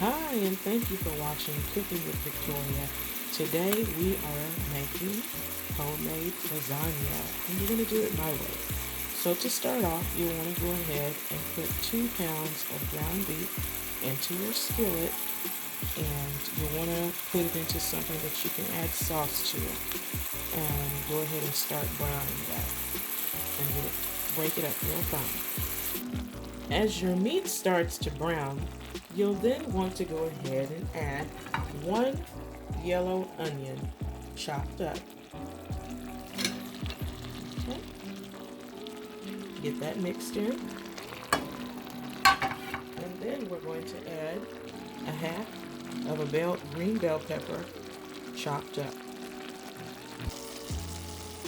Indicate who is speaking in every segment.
Speaker 1: Hi, and thank you for watching Cooking with Victoria. Today we are making homemade lasagna, and we're going to do it my way. So to start off, you'll want to go ahead and put 2 pounds of ground beef into your skillet, and you'll want to put it into something that you can add sauce to. And go ahead and start browning that, and break it up real fine. As your meat starts to brown, you'll then want to go ahead and add 1 yellow onion chopped up. Okay. Get that mixed in. And then we're going to add a half of a green bell pepper chopped up.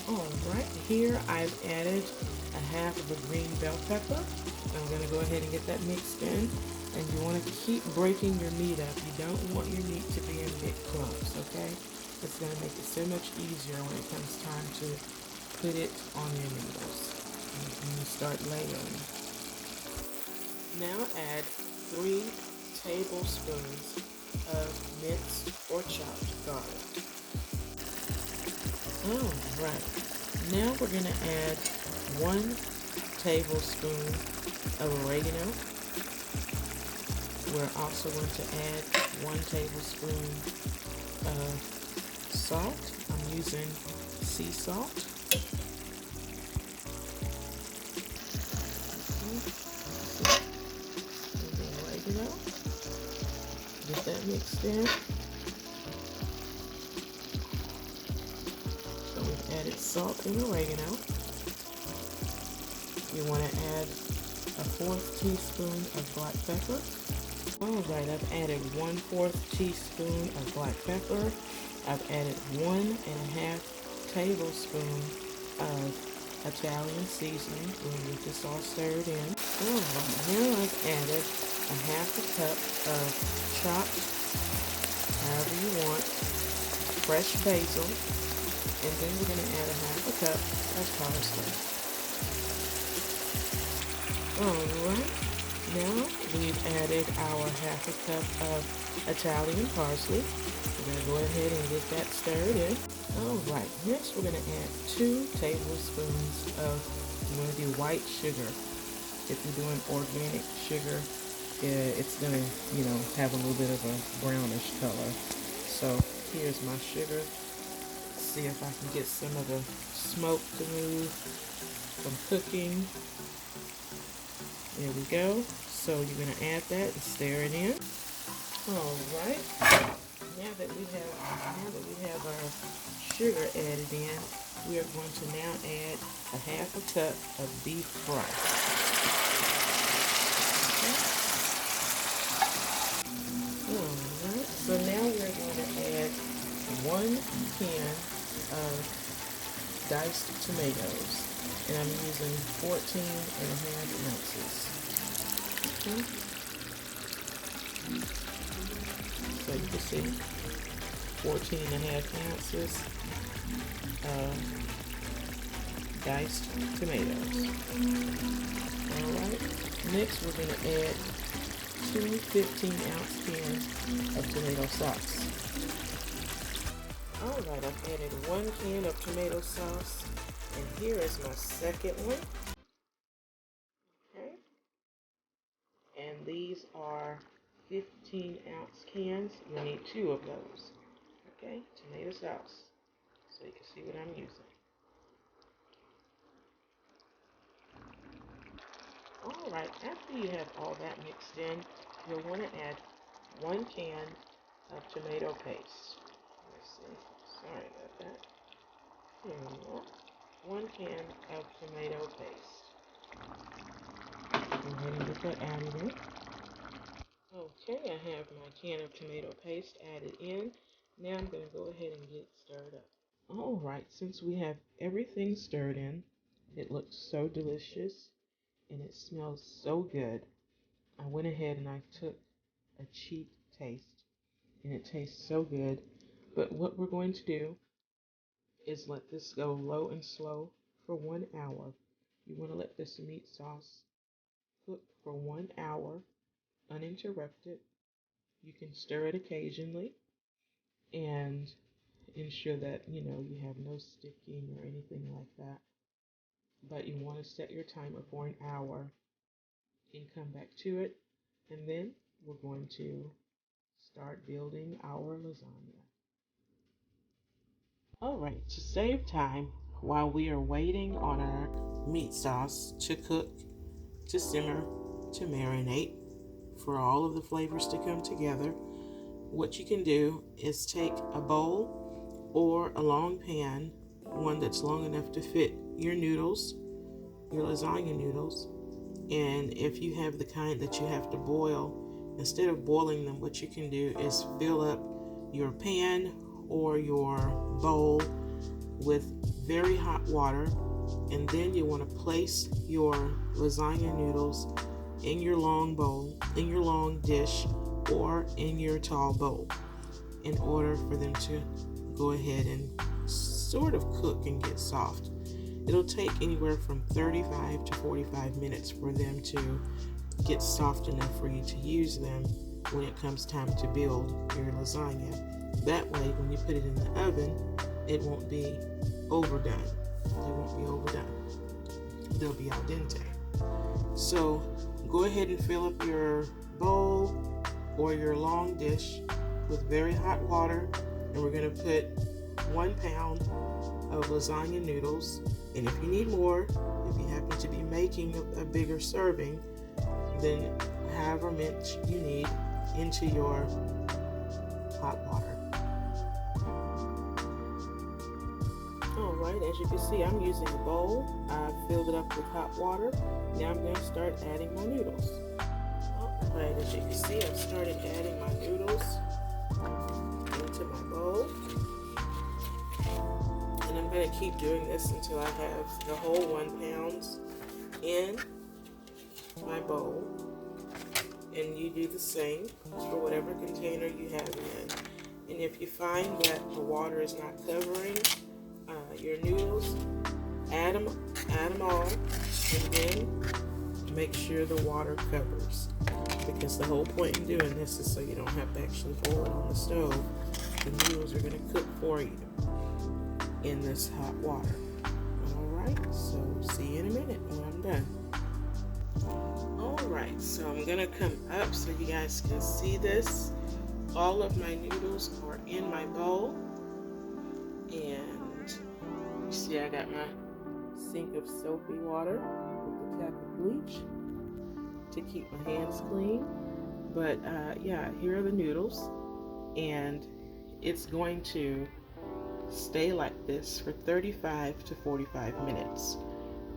Speaker 1: Alright, here I've added a half of a green bell pepper. I'm going to go ahead and get that mixed in. And you want to keep breaking your meat up. You don't want your meat to be in big clumps, okay? It's going to make it so much easier when it comes time to put it on your noodles. And you start layering. Now add 3 tablespoons of minced or chopped garlic. Alright, now we're going to add 1 tablespoon of oregano. We're also going to add 1 tablespoon of salt. I'm using sea salt. And the oregano. Get that mixed in. So we've added salt and oregano. You want to add a 1/4 teaspoon of black pepper. Alright, I've added 1/4 teaspoon of black pepper. I've added 1.5 tablespoon of Italian seasoning. We'll get this all stirred in. Alright, now I've added a 1/2 cup of chopped, however you want, fresh basil. And then we're going to add a 1/2 cup of parsley. Alright. Now we've added our 1/2 cup of Italian parsley. We're going to go ahead and get that stirred in. Alright, next we're going to add 2 tablespoons of, you want to do white sugar. If you're doing organic sugar, it's going to, have a little bit of a brownish color. So here's my sugar. Let's see if I can get some of the smoke to move from cooking. There we go. So you're going to add that and stir it in. Alright. Now that we have our sugar added in, we are going to now add a 1/2 cup of beef broth. Okay. Alright. So now we're going to add 1 can of diced tomatoes. And I'm using 14.5 ounces. Okay. So you can see 14.5 ounces of diced tomatoes. Alright, next we're going to add 2 15-ounce cans of tomato sauce. Alright, I've added 1 can of tomato sauce, and here is my second one. Okay. And these are 15-ounce cans. You'll need 2 of those. Okay, tomato sauce. So you can see what I'm using. Alright, after you have all that mixed in, you'll want to add 1 can of tomato paste. Let's see. Sorry about that. Here we go. 1 can of tomato paste. Go ahead and get that added in. Okay, I have my can of tomato paste added in. Now I'm going to go ahead and get it stirred up. Alright, since we have everything stirred in, it looks so delicious and it smells so good. I went ahead and I took a cheap taste and it tastes so good. But what we're going to do is let this go low and slow for 1 hour. You want to let this meat sauce cook for 1 hour uninterrupted. You can stir it occasionally and ensure that you have no sticking or anything like that. But you want to set your timer for an hour and come back to it, and then we're going to start building our lasagna. All right, to save time while we are waiting on our meat sauce to cook, to simmer, to marinate, for all of the flavors to come together, what you can do is take a bowl or a long pan, one that's long enough to fit your noodles, your lasagna noodles. And if you have the kind that you have to boil, instead of boiling them, what you can do is fill up your pan or your bowl with very hot water, and then you want to place your lasagna noodles in your long bowl, in your long dish, or in your tall bowl, in order for them to go ahead and sort of cook and get soft. It'll take anywhere from 35 to 45 minutes for them to get soft enough for you to use them when it comes time to build your lasagna. That way, when you put it in the oven, it won't be overdone. They'll be al dente. So go ahead and fill up your bowl or your long dish with very hot water, and we're going to put 1 pound of lasagna noodles. And if you need more, if you happen to be making a bigger serving, then however much you need into your hot water. Alright, as you can see, I'm using a bowl. I've filled it up with hot water. Now I'm going to start adding my noodles. Alright, as you can see, I've started adding my noodles into my bowl. And I'm going to keep doing this until I have the whole 1 pound in my bowl. And you do the same for whatever container you have in. And if you find that the water is not covering your noodles, add them all, and then make sure the water covers. Because the whole point in doing this is so you don't have to actually boil it on the stove. The noodles are going to cook for you in this hot water. Alright, so see you in a minute when I'm done. Alright, so I'm going to come up so you guys can see this. All of my noodles are in my bowl. And you see I got my sink of soapy water with a tap of bleach to keep my hands clean. But yeah, here are the noodles. And it's going to stay like this for 35 to 45 minutes.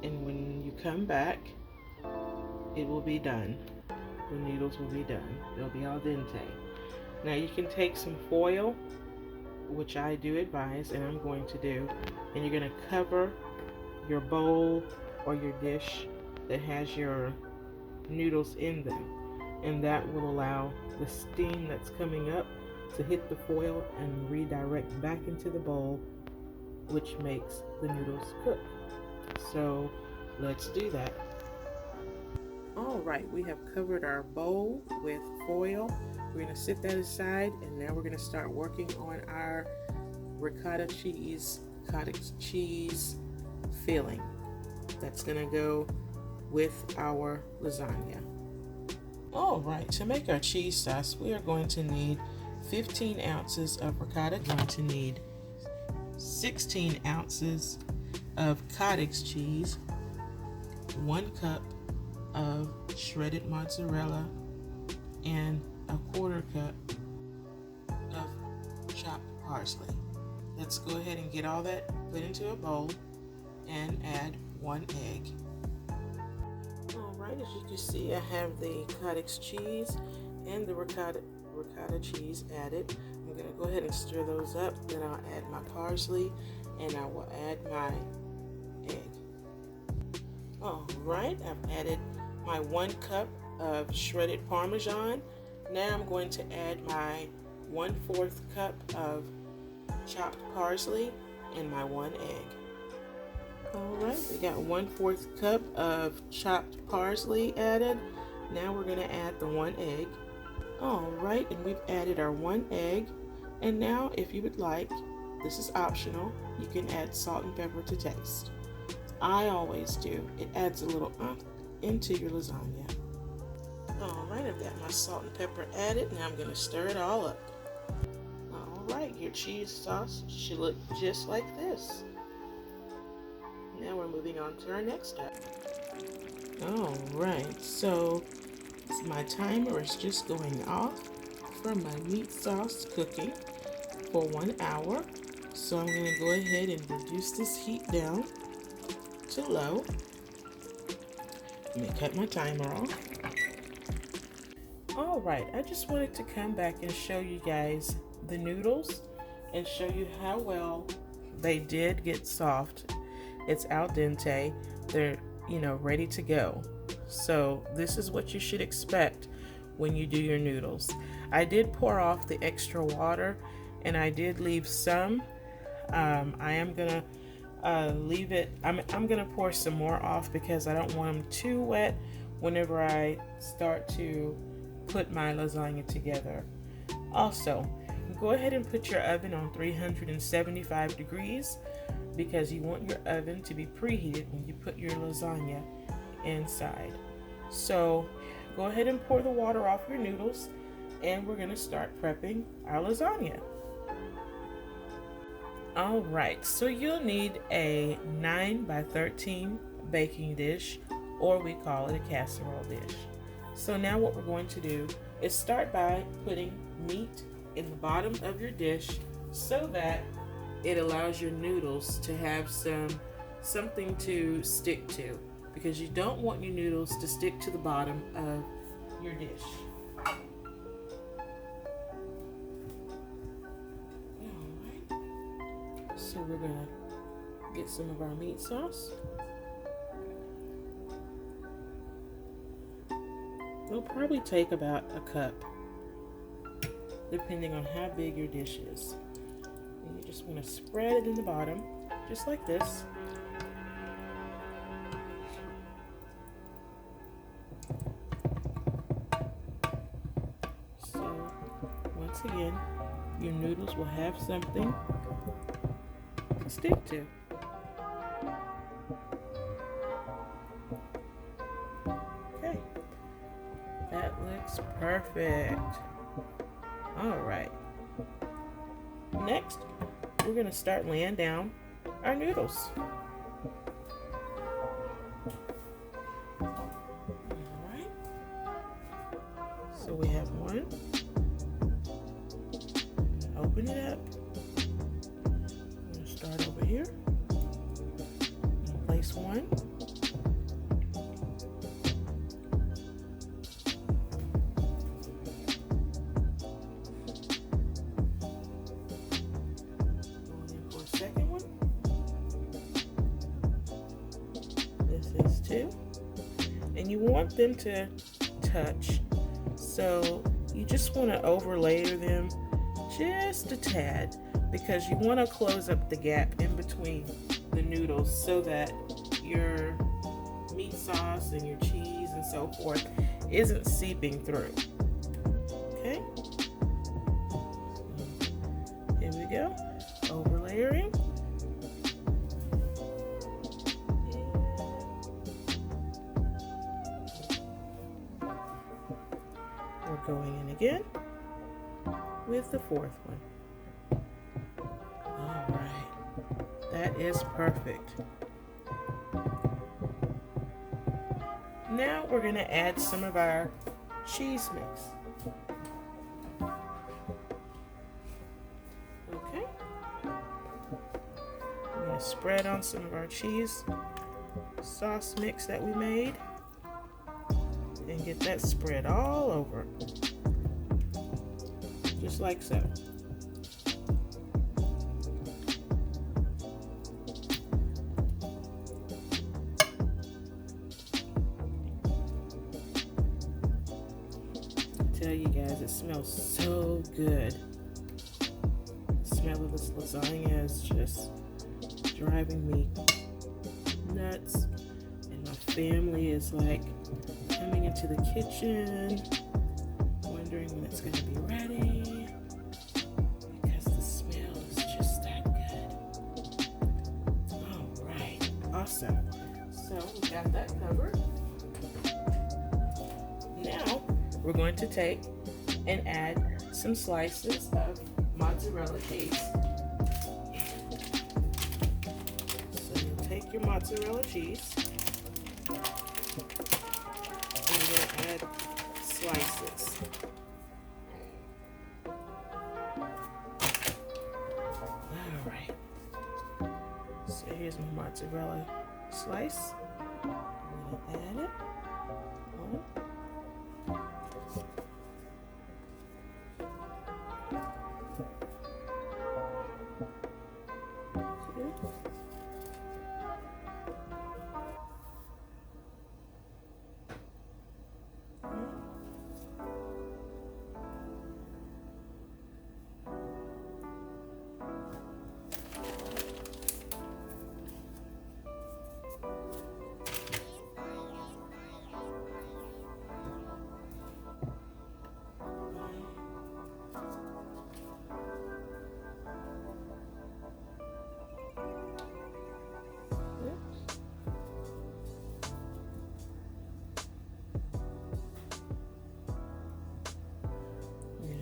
Speaker 1: And when you come back, it will be done. The noodles will be done. They'll be al dente. Now you can take some foil, which I do advise, and I'm going to do, and you're going to cover your bowl or your dish that has your noodles in them. And that will allow the steam that's coming up to hit the foil and redirect back into the bowl, which makes the noodles cook. So let's do that. Alright, we have covered our bowl with foil. We're going to set that aside, and now we're going to start working on our ricotta cheese filling. That's going to go with our lasagna. Alright, to make our cheese sauce, we are going to need 15 ounces of ricotta. We're going to need 16 ounces of cottage cheese, 1 cup of shredded mozzarella, and a 1/4 cup of chopped parsley. Let's go ahead and get all that put into a bowl and add 1 egg. Alright, as you can see, I have the cottage cheese and the ricotta cheese added. I'm going to go ahead and stir those up. Then I'll add my parsley and I will add my egg. Alright, I've added my 1 cup of shredded Parmesan. Now I'm going to add my 1/4 cup of chopped parsley and my 1 egg. Alright, we got 1/4 cup of chopped parsley added. Now we're going to add the 1 egg. All right, and we've added our 1 egg. And now, if you would like, this is optional, you can add salt and pepper to taste. I always do. It adds a little into your lasagna. All right, I've got my salt and pepper added. Now I'm going to stir it all up. All right, your cheese sauce should look just like this. Now we're moving on to our next step. All right, so my timer is just going off from my meat sauce cooking for 1 hour. So I'm going to go ahead and reduce this heat down to low. Let me cut my timer off. All right, I just wanted to come back and show you guys the noodles and show you how well they did get soft. It's al dente. They're, ready to go. So this is what you should expect when you do your noodles. I did pour off the extra water and I did leave some. I am gonna leave it. I'm gonna pour some more off because I don't want them too wet whenever I start to put my lasagna together. Also, go ahead and put your oven on 375 degrees because you want your oven to be preheated when you put your lasagna inside. So go ahead and pour the water off your noodles and we're going to start prepping our lasagna. All right, so you'll need a 9 by 13 baking dish, or we call it a casserole dish. So now what we're going to do is start by putting meat in the bottom of your dish so that it allows your noodles to have something to stick to, because you don't want your noodles to stick to the bottom of your dish. Alright, so we're gonna get some of our meat sauce. It'll probably take about a cup, depending on how big your dish is. And you just want to spread it in the bottom, just like this. So, once again, your noodles will have something to stick to. Okay. That looks perfect. All right. Next, we're going to start laying down our noodles. All right. So we have one. Open it up. I'm going to start over here. Place one. Second one. This is two. And you want them to touch. So you just want to overlayer them just a tad, because you want to close up the gap in between the noodles so that your meat sauce and your cheese and so forth isn't seeping through. Okay. Here we go. Overlayering. We're going in again with the fourth one. All right, that is perfect. Now we're going to add some of our cheese mix. Okay. We're going to spread on some of our cheese sauce mix that we made and get that spread all over, just like so. I tell you guys, it smells so good. The smell of this lasagna is just driving me nuts, and my family is like coming into the kitchen wondering wondering when it's going to be ready because the smell is just that good. All right, awesome. So we got that covered. Now we're going to take and add some slices of mozzarella cheese. So you'll take your mozzarella cheese and you're going to add slices. All right. So here's my mozzarella slice. I'm going to add it. One.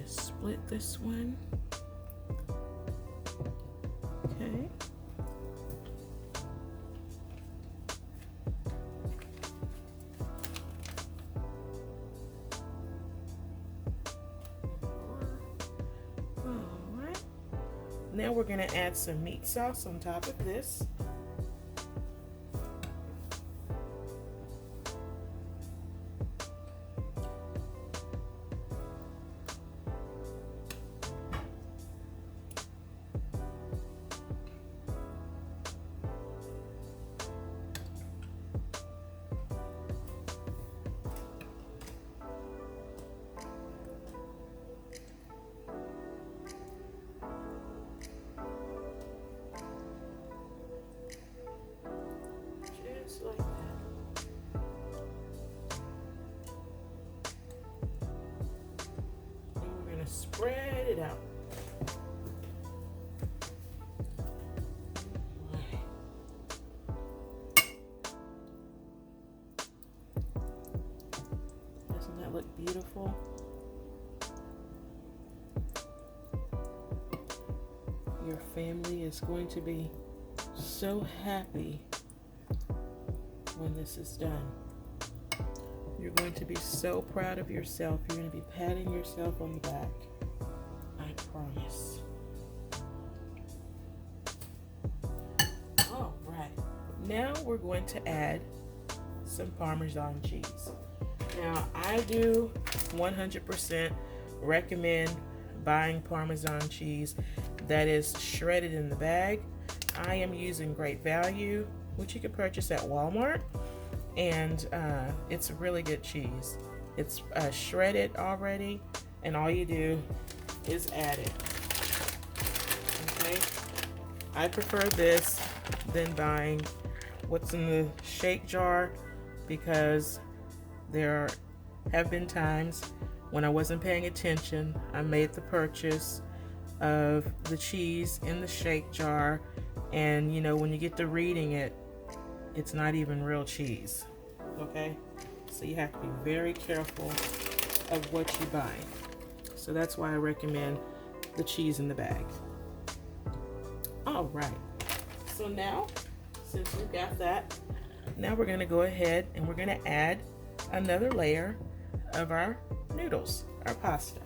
Speaker 1: Split this one. Okay. All right. Now we're going to add some meat sauce on top of this. Like that. And we're going to spread it out. Doesn't that look beautiful? Your family is going to be so happy when this is done. You're going to be so proud of yourself. You're going to be patting yourself on the back. I promise. All right. Now we're going to add some Parmesan cheese. Now I do 100% recommend buying Parmesan cheese that is shredded in the bag. I am using Great Value, which you can purchase at Walmart, and it's a really good cheese. It's shredded already, and all you do is add it. Okay, I prefer this than buying what's in the shake jar, because there have been times when I wasn't paying attention. I made the purchase of the cheese in the shake jar, and you know, when you get to reading it, it's not even real cheese. Okay, so you have to be very careful of what you buy. So that's why I recommend the cheese in the bag. All right, so now since we've got that, now we're going to go ahead and we're going to add another layer of our noodles, our pasta.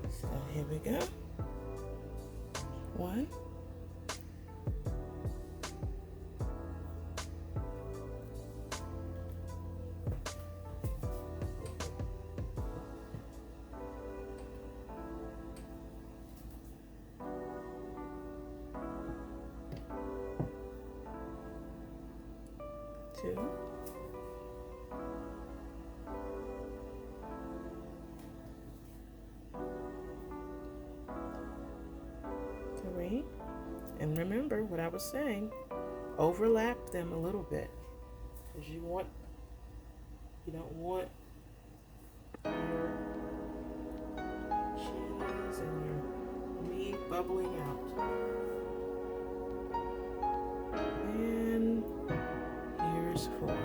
Speaker 1: So here we go. One. Two. And remember what I was saying, overlap them a little bit, because you don't want your cheese and your meat bubbling out. And here's 4.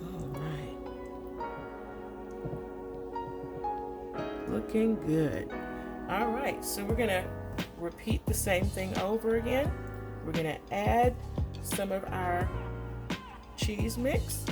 Speaker 1: All right. Looking good. All right, so we're gonna repeat the same thing over again. We're gonna add some of our cheese mix.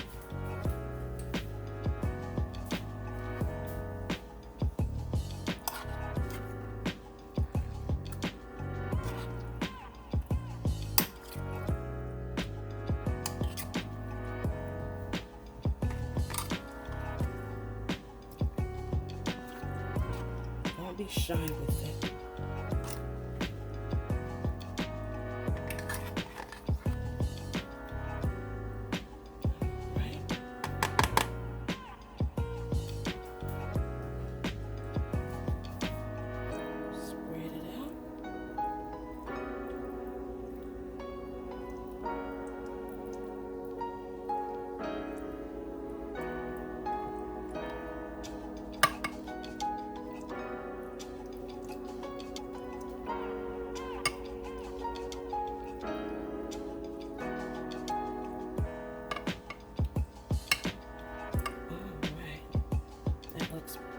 Speaker 1: Don't be shy with it.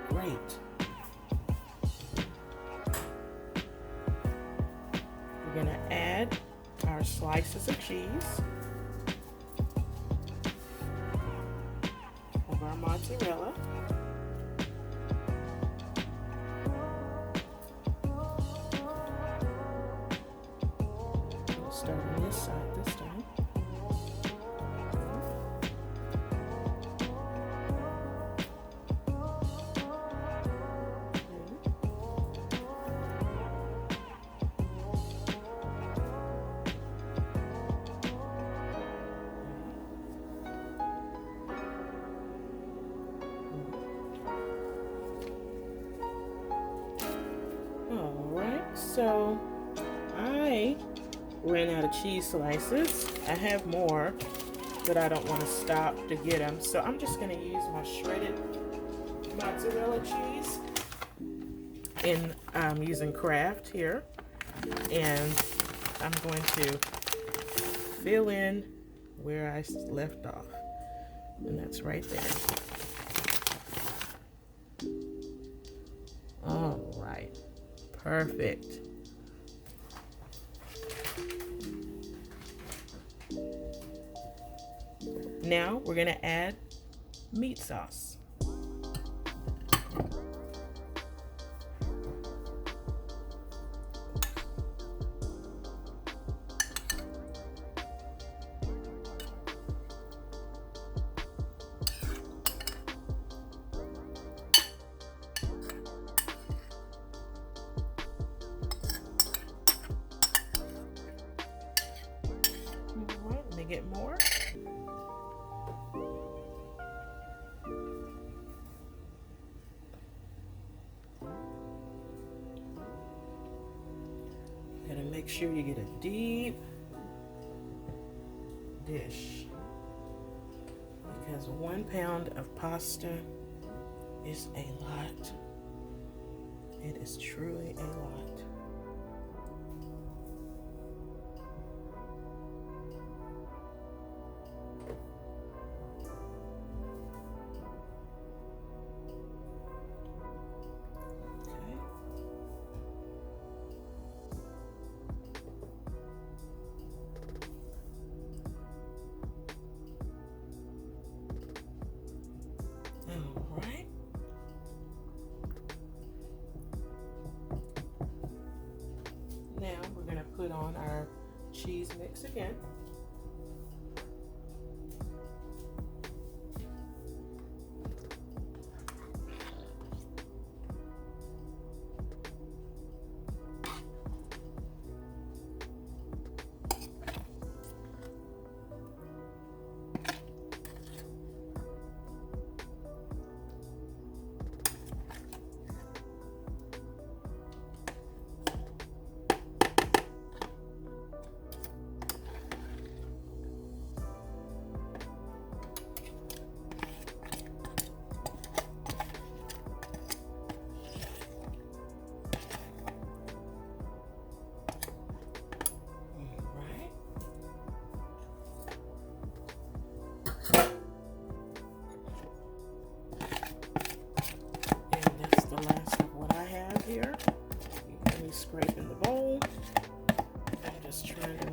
Speaker 1: Great. We're going to add our slices of cheese, of our mozzarella. We'll start on this side this time. So I ran out of cheese slices. I have more, but I don't want to stop to get them. So I'm just going to use my shredded mozzarella cheese. And I'm using Kraft here. And I'm going to fill in where I left off. And that's right there. All right. Perfect. Now we're going to add meat sauce. All right, let me get more. Gotta make sure you get a deep dish, because 1 pound of pasta is a lot. It is truly a lot. Alright. Now we're going to put on our cheese mix again.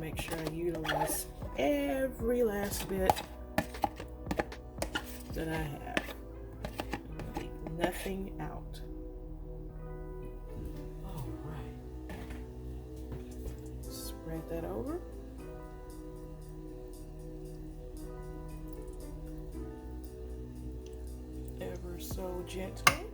Speaker 1: make sure I utilize every last bit that I have. Leave nothing out. All right. Spread that over. Ever so gently.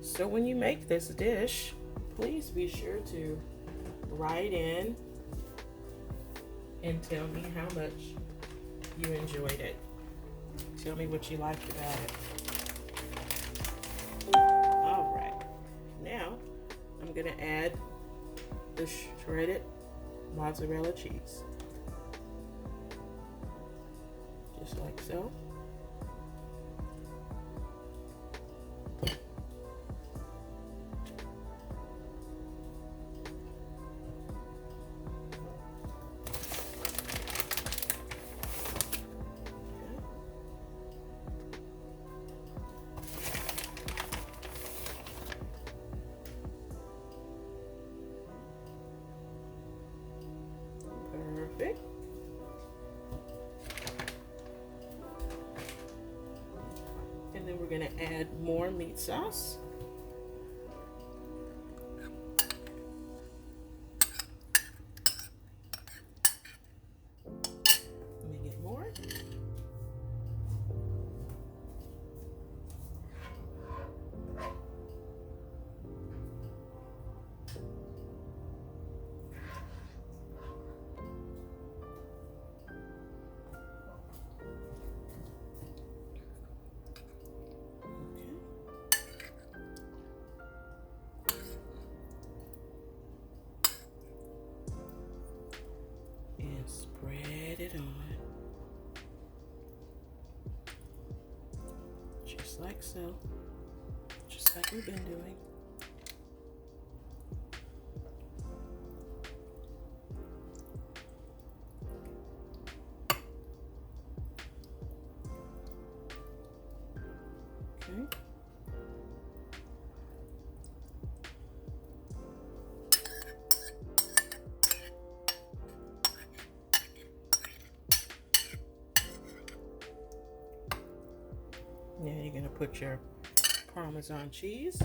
Speaker 1: So when you make this dish, please be sure to write in and tell me how much you enjoyed it. Tell me what you liked about it. All right, now I'm gonna add the shredded mozzarella cheese, just like so. Perfect. And then we're going to add more meat sauce. Let me get more. Spread it on, just like so, just like we've been doing. Okay. Now you're going to put your Parmesan cheese.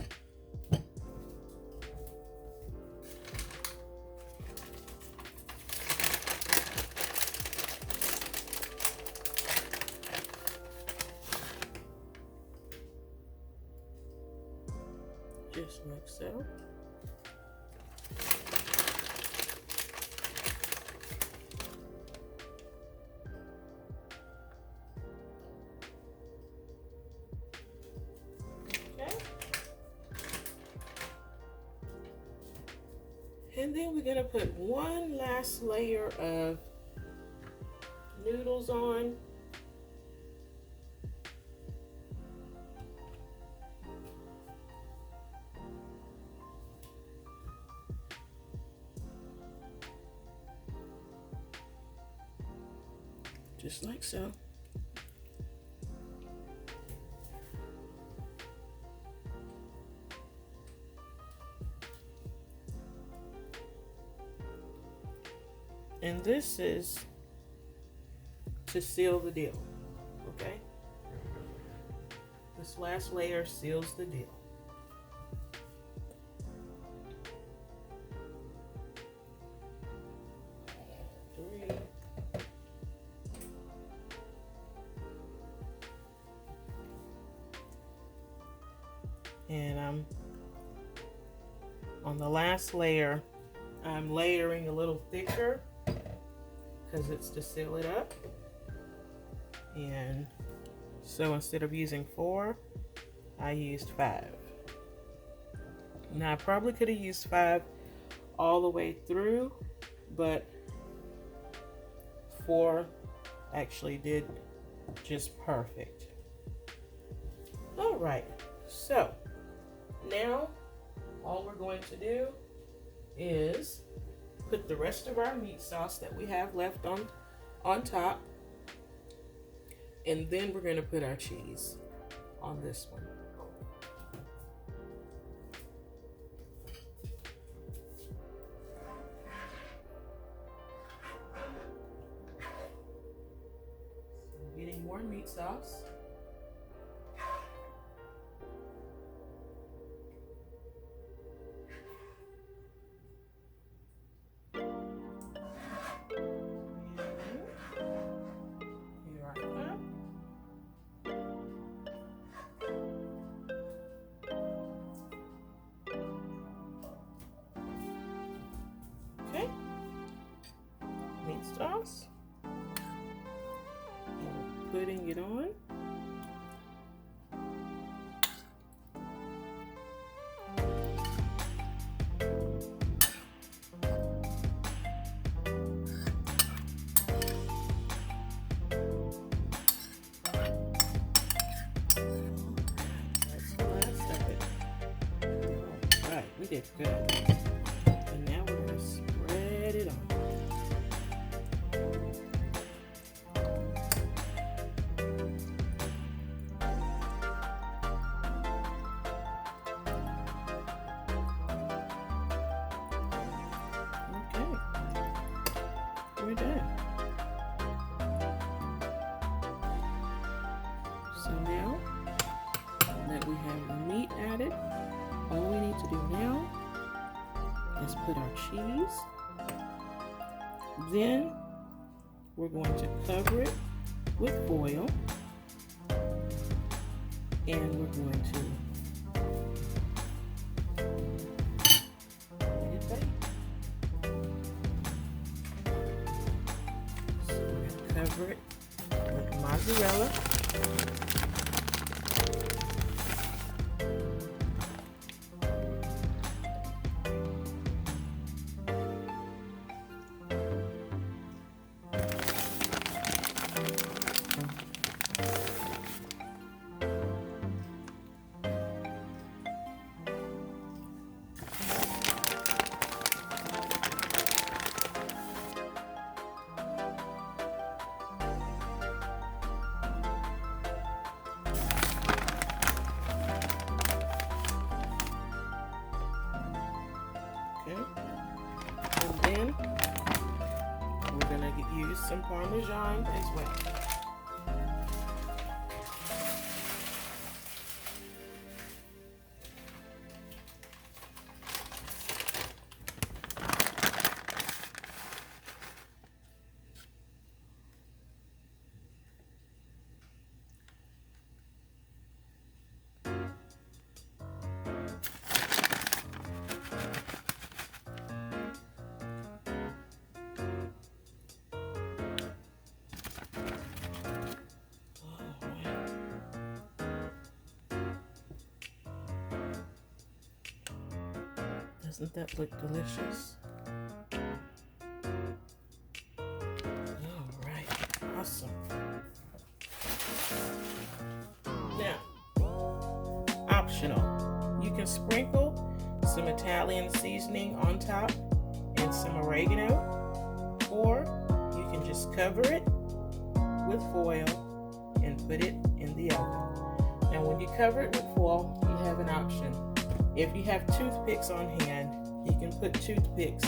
Speaker 1: Just like so. And then we're gonna put one last layer of noodles on. Just like so. And this is to seal the deal, okay? This last layer seals the deal. Three. And I'm on the last layer, I'm layering a little thicker because it's to seal it up. And so instead of using 4, I used 5. Now I probably could have used 5 all the way through, but 4 actually did just perfect. All right, so now all we're going to do is put the rest of our meat sauce that we have left on top, and then we're going to put our cheese on this one. Getting more meat sauce. Okay, meat sauce. And putting it on. That's the last of it. All right, we did good. And now we're going to spread it on. We're done. So now that we have the meat added, all we need to do now is put our cheese. Then we're going to cover it with foil, and we're going to let it bake. Cover it with mozzarella. And then we're going to use some Parmesan as well. Doesn't that look delicious? All right, awesome. Now, optional. You can sprinkle some Italian seasoning on top and some oregano, or you can just cover it with foil and put it in the oven. Now, when you cover it with foil, you have an option. If you have toothpicks on hand, you can put toothpicks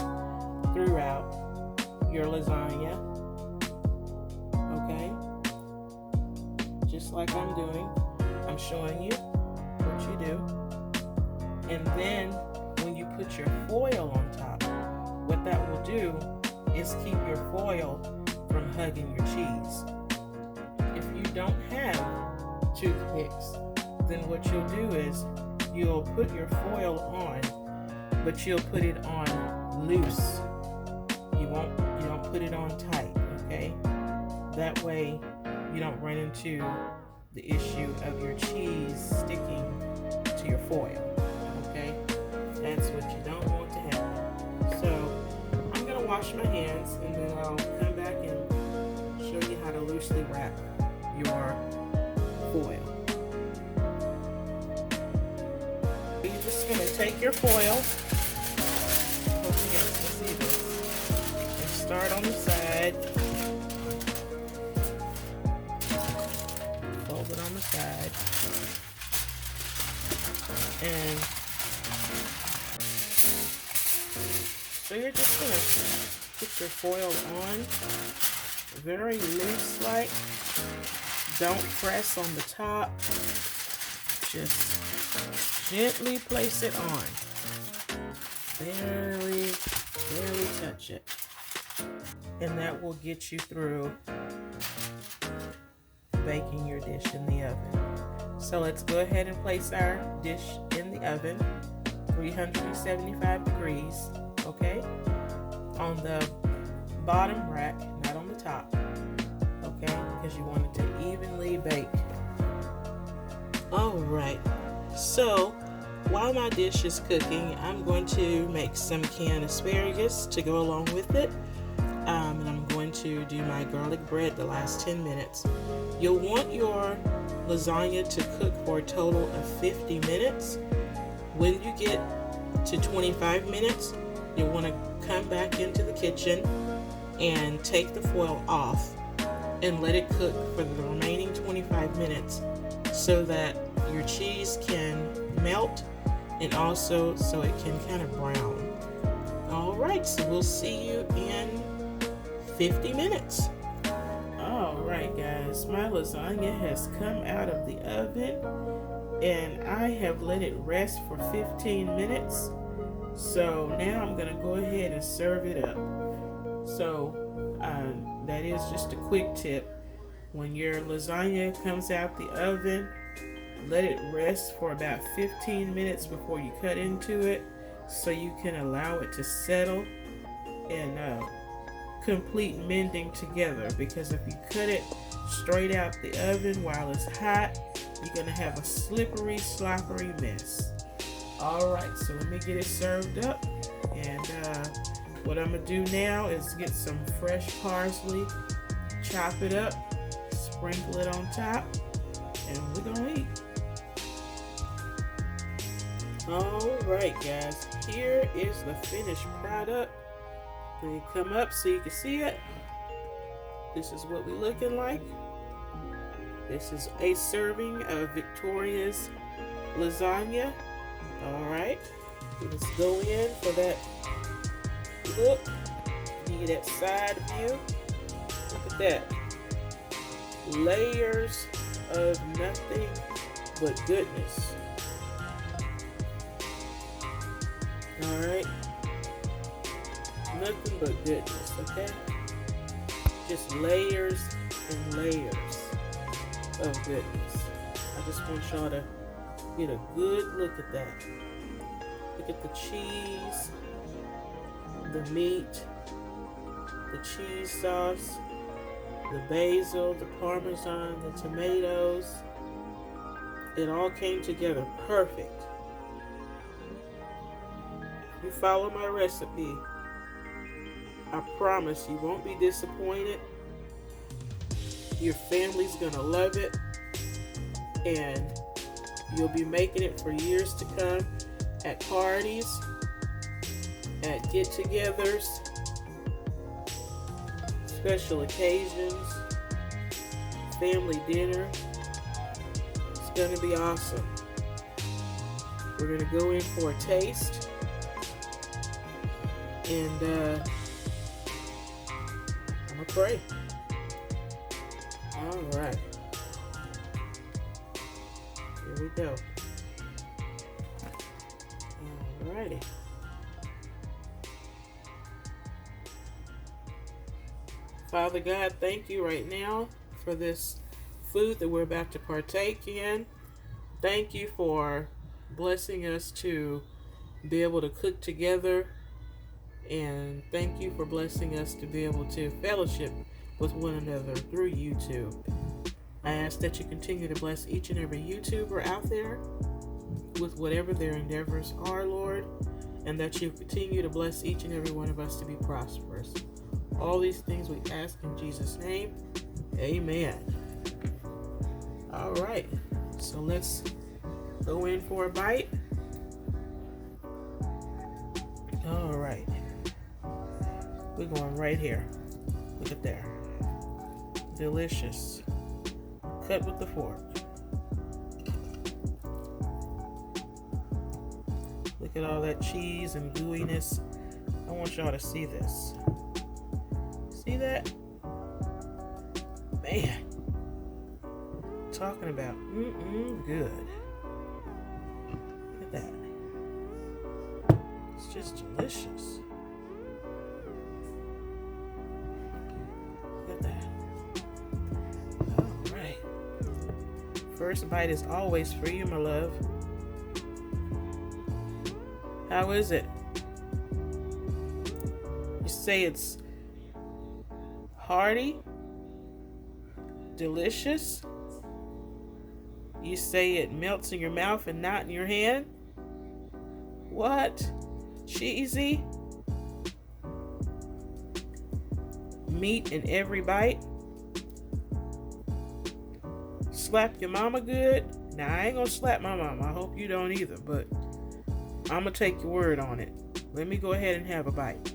Speaker 1: throughout your lasagna, okay? Just like I'm doing. I'm showing you what you do. And then when you put your foil on top, what that will do is keep your foil from hugging your cheese. If you don't have toothpicks, then what you'll do is you'll put your foil on, but you'll put it on loose. You don't put it on tight, okay? That way you don't run into the issue of your cheese sticking to your foil, okay? That's what you don't want to happen. So I'm gonna wash my hands, and then I'll come back and show you how to loosely wrap your foil. You're just going to take your foil, open start on the side. Fold it on the side. And so you're just going to put your foil on very loose like. Don't press on the top. Just gently place it on. Barely touch it. And that will get you through baking your dish in the oven. So let's go ahead and place our dish in the oven, 375 degrees, okay? On the bottom rack, not on the top, okay? Because you want it to evenly bake. All right, so while my dish is cooking, I'm going to make some canned asparagus to go along with it. And I'm going to do my garlic bread the last 10 minutes. You'll want your lasagna to cook for a total of 50 minutes. When you get to 25 minutes, you'll want to come back into the kitchen and take the foil off and let it cook for the remaining 25 minutes so that your cheese can melt and also so it can kind of brown. All right, so we'll see you in 50 minutes. All right, guys, my lasagna has come out of the oven and I have let it rest for 15 minutes. So now I'm gonna go ahead and serve it up. So that is just a quick tip. When your lasagna comes out the oven, let it rest for about 15 minutes before you cut into it so you can allow it to settle and complete mending together, because if you cut it straight out the oven while it's hot, you're gonna have a slippery, sloppery mess. All right, so let me get it served up, and what I'm gonna do now is get some fresh parsley, chop it up, sprinkle it on top, and we're gonna eat. All right, guys, here is the finished product. Let me come up so you can see it. This is what we're looking like. This is a serving of Victoria's lasagna. All right, let's go in for that look. Give you that side view. Look at that. Layers of nothing but goodness. All right. Nothing but goodness, okay? Just layers and layers of goodness. I just want y'all to get a good look at that. Look at the cheese, the meat, the cheese sauce, the basil, the parmesan, the tomatoes. It all came together perfect. You follow my recipe, I promise you won't be disappointed. Your family's gonna love it, and you'll be making it for years to come at parties, at get-togethers, special occasions, family dinner. It's gonna be awesome. We're gonna go in for a taste, and I'm gonna pray. All right, here we go. All righty. Father God, thank you right now for this food that we're about to partake in. Thank you for blessing us to be able to cook together, and thank you for blessing us to be able to fellowship with one another through YouTube. I ask that you continue to bless each and every YouTuber out there with whatever their endeavors are, Lord, and that you continue to bless each and every one of us to be prosperous. All these things we ask in Jesus' name. Amen. All right, so let's go in for a bite. All right. We're going right here. Look at there. Delicious. Cut with the fork. Look at all that cheese and gooiness. I want y'all to see this. See that? Man. Talking about good. Look at that. It's just delicious. Look at that. All right. First bite is always for you, my love. How is it? You say it's hearty, delicious. You say it melts in your mouth and not in your hand. What? Cheesy? Meat in every bite? Slap your mama good? Now, I ain't gonna slap my mama. I hope you don't either, but I'm gonna take your word on it. Let me go ahead and have a bite.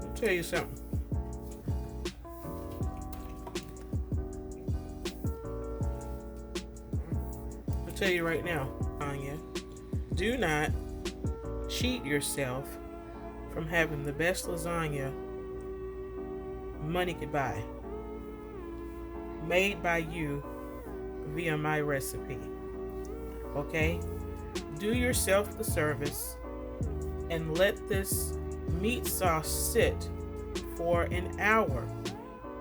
Speaker 1: I'll tell you something. I'll tell you right now, Anya, do not cheat yourself from having the best lasagna money could buy. Made by you via my recipe. Okay? Do yourself the service and let this meat sauce sit for an hour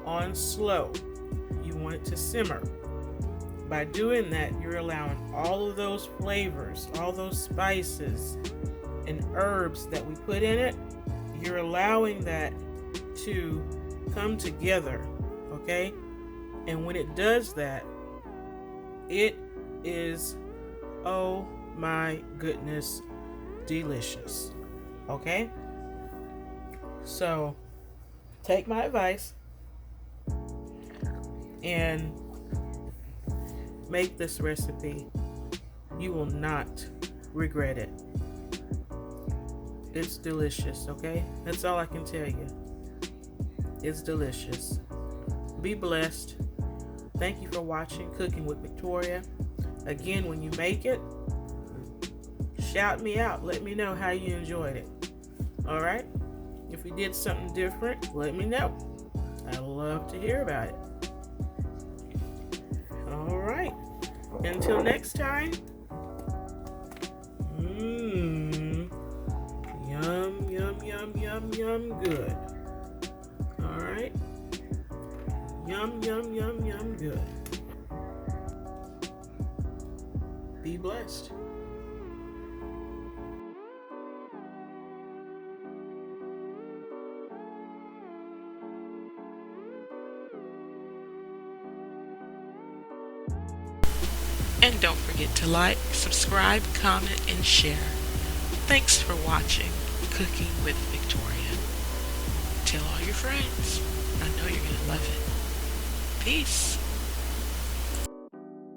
Speaker 1: on slow. You want it to simmer. By doing that, you're allowing all of those flavors, all those spices and herbs that we put in it, you're allowing that to come together, okay? And when it does that, it is, oh my goodness, delicious, okay? So take my advice and make this recipe. You will not regret it. It's delicious, okay? That's all I can tell you. It's delicious. Be blessed. Thank you for watching Cooking with Victoria. Again, when you make it, shout me out. Let me know how you enjoyed it. All right? If you did something different, let me know. I love to hear about it. All right. Until next time. Yum, yum, yum, yum, yum, good. All right. Yum, yum, yum, yum, good. Be blessed. And don't forget to like, subscribe, comment, and share. Thanks for watching Cooking with Victoria. Tell all your friends. I know you're going to love it. Peace.